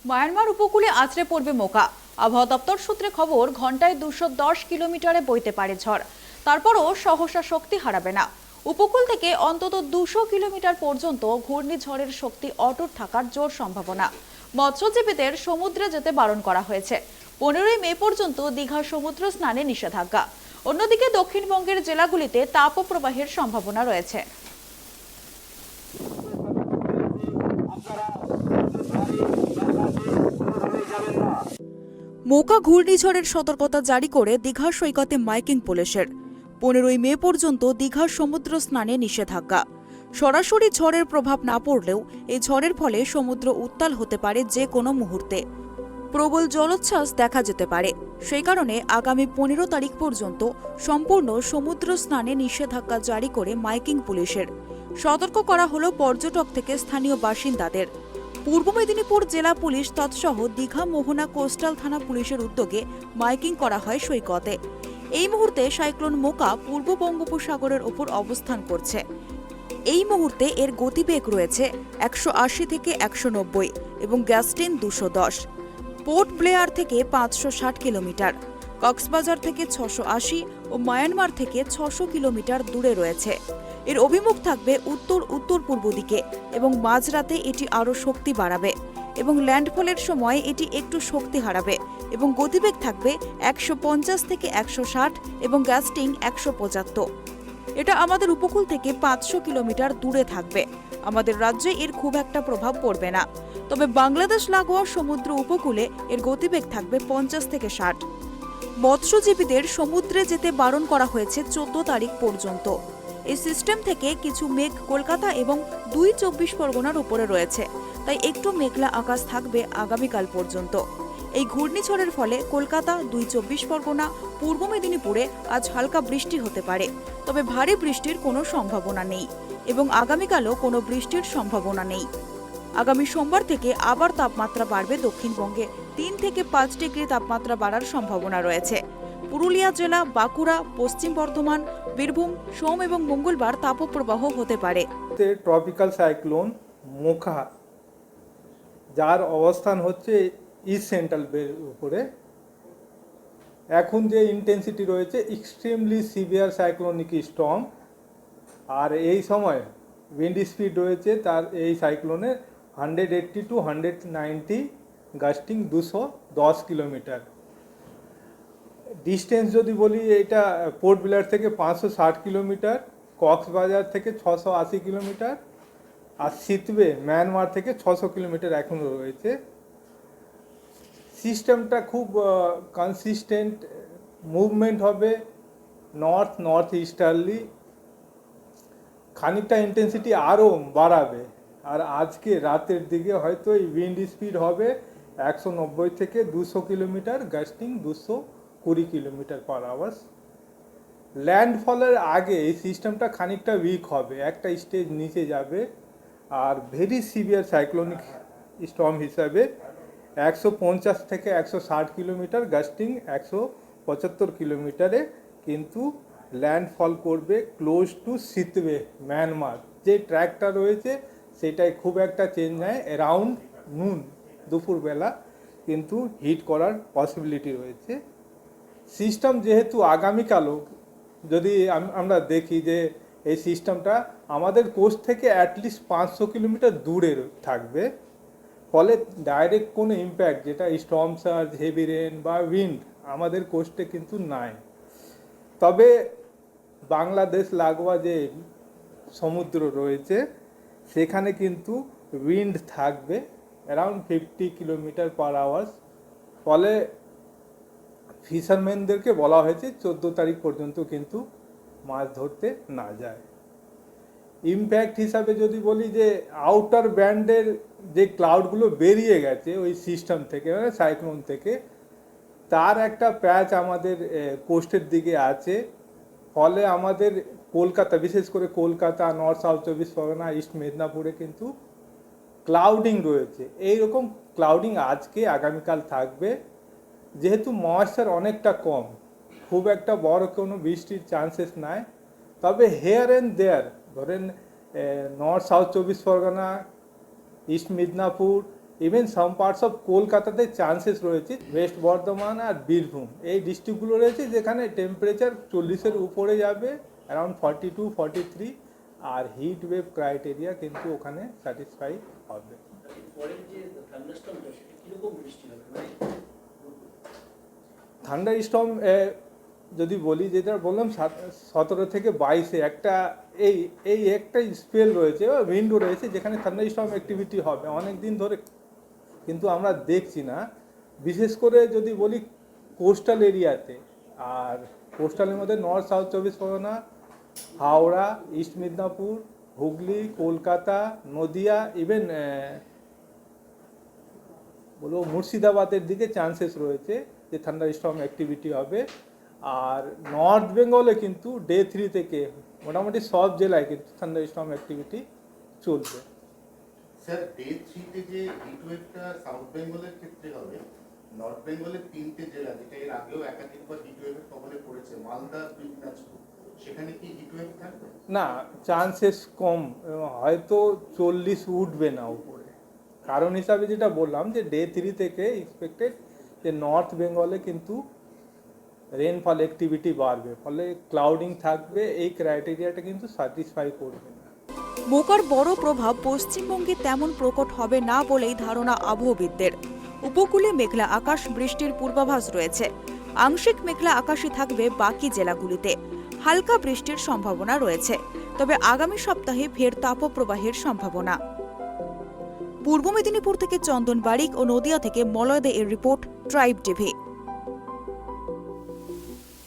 Myanmar উপকূলে আছড়ে পড়বে মোকা। আবহাওয়া দপ্তর সূত্রে খবর, ঘন্টায় 210 কিলোমিটারে বইতে পারে ঝড়। তারপরও সহসা শক্তি হারাবে না। উপকূল থেকে অন্তত 200 কিলোমিটার পর্যন্ত ঘূর্ণিঝড়ের শক্তি অটুট থাকার জোর সম্ভাবনা। মৎস্যজীবীদের সমুদ্রে যেতে বারণ করা হয়েছে। 15ই মে পর্যন্ত দীঘার সমুদ্র স্নানে নিষেধাজ্ঞা। অন্যদিকে দক্ষিণবঙ্গের জেলাগুলিতে তাপপ্রবাহের সম্ভাবনা রয়েছে। মোকা ঘূর্ণিঝড়ের সতর্কতা জারি করে দীঘার সৈকতে মাইকিং পুলিশের। 15ই মে পর্যন্ত দীঘার সমুদ্র স্নানে নিষেধাজ্ঞা। সরাসরি ঝড়ের প্রভাব না পড়লেও এই ঝড়ের ফলে সমুদ্র উত্তাল হতে পারে যে কোনো মুহূর্তে। প্রবল জলোচ্ছ্বাস দেখা যেতে পারে। সেই কারণে আগামী 15 তারিখ পর্যন্ত সম্পূর্ণ সমুদ্র স্নানে নিষেধাজ্ঞা জারি করে মাইকিং পুলিশের। সতর্ক করা হলো পর্যটক থেকে স্থানীয় বাসিন্দাদের। পূর্ব মেদিনীপুর জেলা পুলিশ তৎসহ দীঘা মোহনা কোস্টাল থানা পুলিশের উদ্যোগে মাইকিং করা হয় সৈকতে। এই মুহূর্তে সাইক্লোন মোকা পূর্ব বঙ্গোপসাগরের ওপর অবস্থান করছে। এই মুহূর্তে এর গতিবেগ রয়েছে 180 থেকে 190 এবং গ্যাস্টিন 210। পোর্ট ব্লেয়ার থেকে 560 কিলোমিটার, কক্সবাজার থেকে 680 ও মায়ানমার থেকে 600 কিলোমিটার দূরে রয়েছে। এর অভিমুখ থাকবে উত্তর উত্তর পূর্ব দিকে এবং মাঝরাতে এটি আরও শক্তি বাড়াবে এবং ল্যান্ডফলের সময় এটি একটু শক্তি হারাবে এবং গতিবেগ থাকবে 150 থেকে 160 এবং গ্যাস্টিং 175। এটা আমাদের উপকূল থেকে 500 কিলোমিটার দূরে থাকবে। আমাদের রাজ্যে এর খুব একটা প্রভাব পড়বে না। তবে বাংলাদেশ লাগোয়া সমুদ্র উপকূলে এর গতিবেগ থাকবে 50 থেকে 60। মৎস্যজীবীদের সমুদ্রে যেতে বারণ করা হয়েছে 14 তারিখ পর্যন্ত। এই সিস্টেম থেকে কিছু মেঘ কলকাতা এবং 2 চব্বিশ পরগনার উপরে রয়েছে, তাই একটু মেঘলা আকাশ থাকবে আগামীকাল পর্যন্ত। এই ঘূর্ণিঝড়ের ফলে কলকাতা, 2 চব্বিশ পরগনা, পূর্ব মেদিনীপুরে আজ হালকা বৃষ্টি হতে পারে, তবে ভারী বৃষ্টির কোনো সম্ভাবনা নেই এবং আগামীকালও কোনো বৃষ্টির সম্ভাবনা নেই। আগামী সোমবার থেকে আবার তাপমাত্রা বাড়বে। দক্ষিণবঙ্গে 3 থেকে 5 ডিগ্রি তাপমাত্রা বাড়ার সম্ভাবনা রয়েছে। পুরুলিয়া জেলা, বাঁকুড়া, পশ্চিম বর্ধমান, বীরভূম সোম এবং মঙ্গলবার তাপপ্রবাহ হতে পারে। ট্রপিক্যাল সাইক্লোন মোকা, যার অবস্থান হচ্ছে ইস্ট সেন্ট্রাল বের উপরে, এখন যে ইন্টেন্সিটি রয়েছে এক্সট্রিমলি সিভিয়ার সাইক্লোনিক স্টর্ম। আর এই সময় উইন্ড স্পিড রয়েছে তার এই সাইক্লোনের 180 টু 190, গাস্টিং 210 কিলোমিটার। ডিস্টেন্স যদি বলি, এটা পোর্ট ব্লেয়ার থেকে 560 কিলোমিটার, কক্সবাজার থেকে 680 কিলোমিটার, আর সিতওয়ে মায়ানমার থেকে 600 কিলোমিটার এখনও রয়েছে। সিস্টেমটা খুব কনসিস্টেন্ট মুভমেন্ট হবে, নর্থ ইস্টার্লি। খানিকটা ইন্টেন্সিটি আরও বাড়াবে। আর আজকে রাতের দিকে হয়তো এই উইন্ড স্পিড হবে 190 থেকে 200 kilometre, gusting 220 kilometre per hour. ল্যান্ডফলের আগে এই সিস্টেমটা খানিকটা উইক হবে, একটা স্টেজ নিচে যাবে। Are very severe cyclonic Sturm হিসাবে 150 থেকে 160 কিলোমিটার, গাস্টিং 175 কিলোমিটারে কিন্তু ল্যান্ডফল করবে ক্লোজ টু সিতওয়ে মায়ানমার। যে ট্র্যাকটা রয়েছে সেটাই খুব একটা চেঞ্জ নেয়। অ্যারাউন্ড নুন, দুপুরবেলা কিন্তু হিট করার পসিবিলিটি রয়েছে। সিস্টেম যেহেতু আগামীকালও যদি আমরা দেখি যে এই সিস্টেমটা আমাদের কোস্ট থেকে অ্যাটলিস্ট 500 কিলোমিটার দূরে থাকবে, ফলে ডাইরেক্ট কোনো ইম্প্যাক্ট যেটা স্টর্ম সার্জ, হেভি রেন বা উইন্ড আমাদের কোস্টে কিন্তু নাই। তবে বাংলাদেশ লাগোয়া যে সমুদ্র রয়েছে সেখানে কিন্তু উইন্ড থাকবে অ্যারাউন্ড 50 কিলোমিটার পার আওয়ার। ফলে ফিশারম্যানদেরকে বলা হয়েছে 14 তারিখ পর্যন্ত কিন্তু মাছ ধরতে না যায়। ইম্প্যাক্ট হিসাবে যদি বলি, যে আউটার ব্যান্ডের যে ক্লাউডগুলো বেরিয়ে গেছে ওই সিস্টেম থেকে, মানে সাইক্লোন থেকে, তার একটা প্যাচ আমাদের কোস্টের দিকে আছে। ফলে আমাদের কলকাতা, বিশেষ করে কলকাতা, নর্থ সাউথ চব্বিশ পরগনা, ইস্ট মেদিনীপুরে কিন্তু ক্লাউডিং রয়েছে। এইরকম ক্লাউডিং আজকে আগামীকাল থাকবে। যেহেতু ময়েশ্চার অনেকটা কম, খুব একটা বড় কোনো বৃষ্টির চান্সেস নাই। তবে হেয়ার অ্যান্ড দেয়ার, ধরেন নর্থ সাউথ চব্বিশ Pargana, east Medinipur even some parts of কলকাতাতে চান্সেস রয়েছে, ওয়েস্ট বর্ধমান আর বীরভূম এই ডিস্ট্রিক্টগুলো রয়েছে যেখানে টেম্পারেচার 40-এর উপরে যাবে, অ্যারাউন্ড 42-43, আর হিট ওয়েভ ক্রাইটেরিয়া কিন্তু ওখানে স্যাটিসফাই হবে। থান্ডার স্টর্ম যদি বলি, যেটা বললাম 17 থেকে 22-এ একটা এই একটা স্পেল রয়েছে বা উইন্ডো রয়েছে যেখানে থান্ডার স্টর্ম অ্যাক্টিভিটি হবে অনেক দিন ধরে, কিন্তু আমরা দেখছি না। বিশেষ করে যদি বলি কোস্টাল এরিয়াতে, আর কোস্টালের মধ্যে north south 24 Pargana, Howrah, east Midnapore, Hooghly, Kolkata, Nadia, even বলবো মুর্শিদাবাদের দিকে চান্সেস রয়েছে যে থান্ডার স্টর্ম অ্যাক্টিভিটি হবে। আর নর্থ বেঙ্গলে কিন্তু ডে 3 থেকে মোটামুটি সব জেলায় কিন্তু থান্ডার স্টর্ম অ্যাক্টিভিটি চলবে। স্যার, ডে 3-তে যে হিট ওয়েভটা সাউথ বেঙ্গলের ক্ষেত্রে হবে, নর্থ বেঙ্গলের 3টে জেলা যেটা এর আগেও একাধিকবার হিট ওয়েভের কবলে পড়েছে, মালদা, দিনাজপুর, সেখানে কি হিট ওয়েভ থাকবে? না, চান্সেস কম, হয়তো 40 উঠবে না উপরে। কারণ হিসাবে যেটা বললাম যে ডে 3 থেকে এক্সপেক্টেড যে নর্থ বেঙ্গলে কিন্তু রেনফল অ্যাক্টিভিটি বাড়বে, ফলে ক্লাউডিং থাকবে, এই ক্রাইটেরিয়াটা কিন্তু স্যাটিসফাই করবে না। মোকার বড় প্রভাব পশ্চিমবঙ্গে তেমন প্রকট হবে না বলেই ধারণা আবহবিদদের। উপকূলে মেঘলা আকাশ, বৃষ্টির পূর্বাভাস রয়েছে। আংশিক মেঘলা আকাশই থাকবে বাকি জেলাগুলিতে। হালকা বৃষ্টির সম্ভাবনা রয়েছে, তবে আগামী সপ্তাহে ফের তাপপ্রবাহের সম্ভাবনা। পূর্ব মেদিনীপুর থেকে চন্দন বারিক ও নদিয়া থেকে মলয় দে এর রিপোর্ট, ট্রাইব টিভি।